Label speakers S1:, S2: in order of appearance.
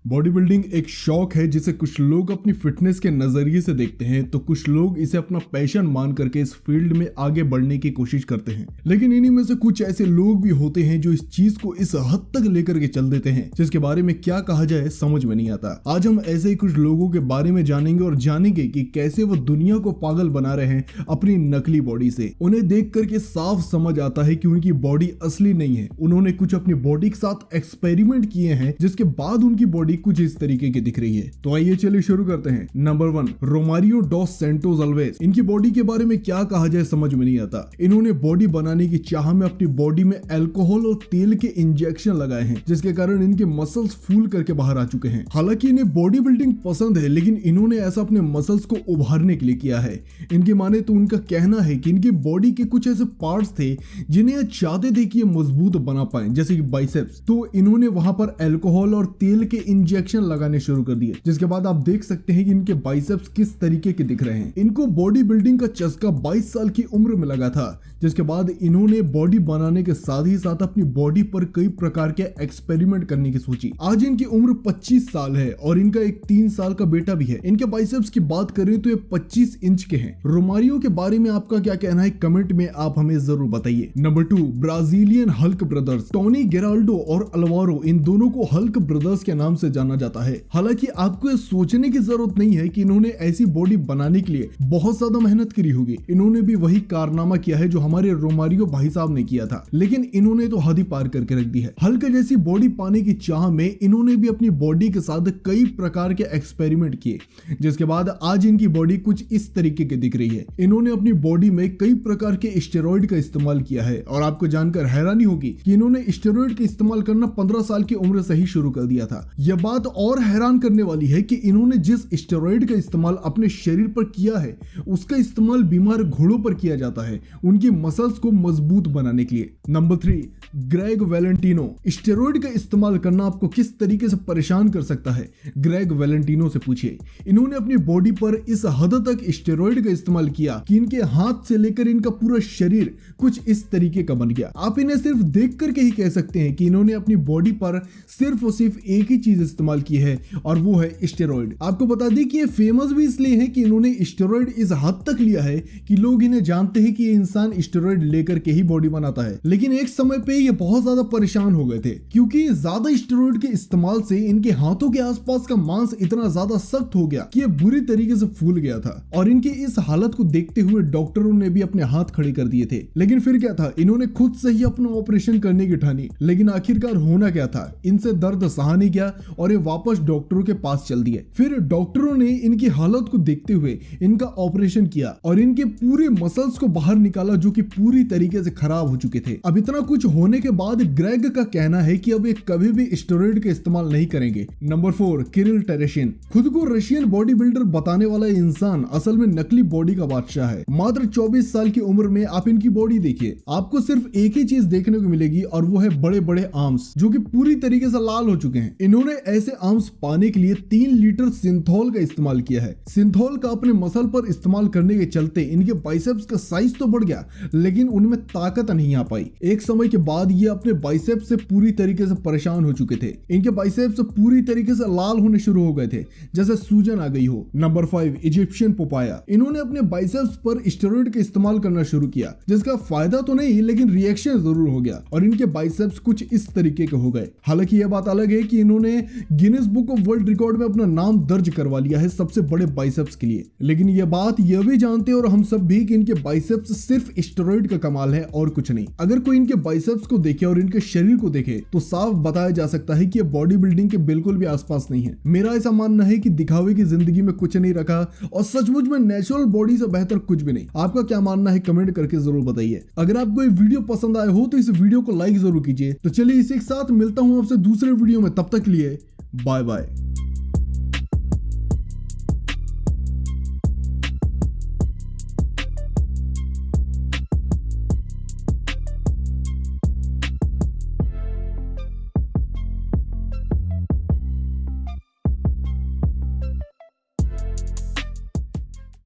S1: Body building एक शौक है जिसे कुछ लोग अपनी फिटनेस के नजरिए से देखते हैं तो कुछ लोग इसे अपना पैशन मान करके इस फील्ड में आगे बढ़ने की कोशिश करते हैं। लेकिन इन्हीं में से कुछ ऐसे लोग भी होते हैं जो इस चीज को इस हद तक लेकर के चल देते हैं जिसके बारे में क्या कहा जाए समझ में नहीं आता। आज हम ऐसे ही कुछ लोगों के बारे में जानेंगे और जानेंगे कि कैसे वो दुनिया को पागल बना रहे हैं अपनी नकली बॉडी से। उन्हें देख करके साफ समझ आता है कि उनकी बॉडी असली नहीं है। उन्होंने कुछ अपनी बॉडी के साथ एक्सपेरिमेंट किए हैं जिसके बाद उनकी बॉडी कुछ इस तरीके की दिख रही है। तो आइए चलिए शुरू करते हैं। Number 1, Romario dos Santos Alves. इनकी बॉडी के बारे में क्या कहा जाए समझ में नहीं आता। इन्होंने बॉडी बनाने की चाह में अपनी बॉडी में अल्कोहल और तेल के इंजेक्शन लगाए हैं जिसके कारण इनके मसल्स फूल करके बाहर आ चुके हैं। हालांकि इन्हें बॉडी बिल्डिंग पसंद है लेकिन इन्होंने ऐसा अपने मसल्स को उभारने के लिए किया है। इनकी माने तो उनका कहना है कि इनकी बॉडी के कुछ ऐसे पार्ट्स थे जिन्हें चाहते थे कि ये मजबूत बना पाए, जैसे कि बाइसेप्स। तो इन्होंने वहां पर अल्कोहल और तेल के इंजेक्शन लगाने शुरू कर दिए जिसके बाद आप देख सकते हैं कि इनके बाइसेप्स किस तरीके के दिख रहे हैं। इनको बॉडी बिल्डिंग का चस्का 22 साल की उम्र में लगा था जिसके बाद इन्होंने बॉडी बनाने के साथ ही साथ अपनी बॉडी पर कई प्रकार के एक्सपेरिमेंट करने की सोची। आज इनकी उम्र 25 साल है और इनका एक 3 साल का बेटा भी है। इनके बाइसेप्स की बात करें तो ये 25 इंच के हैं। रोमारियो के बारे में आपका क्या कहना है कमेंट में आप हमें जरूर बताइए। Number 2, Brazilian Hulk brothers. Tony Geraldo और अल्वारो, इन दोनों को हल्क ब्रदर्स के नाम से जाना जाता है। हालांकि आपको ये सोचने की जरूरत नहीं है कि इन्होंने ऐसी बॉडी बनाने के लिए बहुत ज्यादा मेहनत करी होगी। इन्होंने भी वही कारनामा किया है जो हमारे रोमारियो भाई साहब ने किया था, लेकिन इन्होंने तो हद ही पार करके रख दी है। हल्क जैसी बॉडी पाने की चाह में इन्होंने भी अपनी बॉडी के साथ कई प्रकार के एक्सपेरिमेंट किए जिसके बाद आज इनकी बॉडी कुछ इस तरीके की दिख रही है। इन्होंने अपनी बॉडी में कई प्रकार के स्टेरॉइड का इस्तेमाल किया है और आपको जानकर हैरानी होगी कि इन्होंने स्टेरॉइड का इस्तेमाल करना 15 साल की उम्र से ही शुरू कर दिया था। यह बात और हैरान करने वाली है कि इन्होंने जिस स्टेरॉइड का इस्तेमाल अपने शरीर पर किया है उसका इस्तेमाल बीमार घोड़ों पर किया जाता है उनकी मसल्स को मजबूत बनाने के लिए। Number 3, Greg Valentino. स्टेरॉइड का इस्तेमाल करना आपको किस तरीके से परेशान कर सकता है, ग्रेग वैलेंटिनो से पूछिए। इन्होंने अपनी बॉडी पर इस हद तक स्टेरॉइड का इस्तेमाल किया कि इनके हाथ से लेकर इनका पूरा शरीर कुछ इस तरीके का बन गया। आप इन्हें सिर्फ देख करके ही कह सकते हैं कि इन्होंने अपनी बॉडी पर सिर्फ और सिर्फ एक ही चीज इस्तेमाल की है और वो है स्टेरॉइड। आपको बता दें कि ये फेमस भी इसलिए है कि इन्होंने स्टेरॉइड इस हद तक लिया है कि लोग इन्हें जानते हैं कि ये इंसान स्टेरॉइड लेकर के ही बॉडी बनाता है। लेकिन एक समय पे ये बहुत ज्यादा परेशान हो गए थे क्योंकि ज्यादा स्टेरॉइड के इस्तेमाल से इनके हाथों के आसपास का मांस इतना ज्यादा सख्त हो गया कि ये बुरी तरीके से फूल गया था और इनकी इस हालत को देखते हुए डॉक्टरों ने भी अपने हाथ खड़े कर दिए थे। लेकिन फिर क्या था, इन्होंने खुद से ही अपना ऑपरेशन करने की ठानी। लेकिन आखिरकार होना क्या था, इनसे दर्द सहा नहीं गया और ये वापस डॉक्टरों के पास चल दिए। फिर डॉक्टरों ने इनकी हालत को देखते हुए इनका ऑपरेशन किया और इनके पूरे मसल्स को बाहर निकाला जो कि पूरी तरीके से खराब हो चुके थे। अब इतना कुछ होने के बाद ग्रेग का कहना है कि अब ये कभी भी स्टेरॉइड का इस्तेमाल नहीं करेंगे। Number 4, Kirill Tereshin. खुद को रशियन बॉडी बिल्डर बताने वाला इंसान असल में नकली बॉडी का बादशाह है। मात्र 24 साल की उम्र में आप इनकी बॉडी देखिए, आपको सिर्फ एक ही चीज देखने को मिलेगी और वो है बड़े बड़े आर्म्स जो कि पूरी तरीके से लाल हो चुके हैं। इन्होंने ऐसे आर्म्स पाने के लिए 3 लीटर सिंथोल का इस्तेमाल किया है। सिंथोल का अपने मसल पर इस्तेमाल करने के चलते इनके बाइसेप्स का साइज तो बढ़ गया लेकिन उनमें ताकत नहीं आ पाई। एक समय के बाद ये अपने बाइसेप्स से पूरी तरीके से परेशान हो चुके थे। इनके बाइसेप्स पूरी तरीके से लाल होने शुरू हो गए थे जैसे सूजन आ गई हो। Number 5, Egyptian पोपाया। इन्होंने अपने बाइसेप्स पर स्टेरॉइड का इस्तेमाल करना शुरू किया जिसका फायदा तो नहीं लेकिन रिएक्शन जरूर हो गया और इनके बाइसेप्स कुछ इस तरीके के हो गए। हालांकि यह बात अलग है कि इन्होंने Guinness book of world record में अपना नाम दर्ज करवा लिया है सबसे बड़े बाइसेप्स के लिए। लेकिन यह बात यह भी जानते हैं और हम सब भी कि इनके बाइसेप्स सिर्फ स्टेरॉइड का कमाल है और कुछ नहीं। अगर कोई इनके बाइसेप्स को देखे और इनके शरीर को देखे तो साफ बताया जा सकता है कि ये बॉडी बिल्डिंग के बिल्कुल भी आसपास नहीं है। मेरा ऐसा मानना है कि दिखावे की जिंदगी में कुछ नहीं रखा और सचमुच में नेचुरल बॉडी से बेहतर कुछ भी नहीं। आपका क्या मानना है कमेंट करके जरूर बताइए। अगर आपको ये वीडियो पसंद आया हो तो इस वीडियो को लाइक जरूर कीजिए। तो चलिए इसी के साथ मिलता हूं आपसे दूसरे वीडियो में, तब तक के लिए बाय बाय।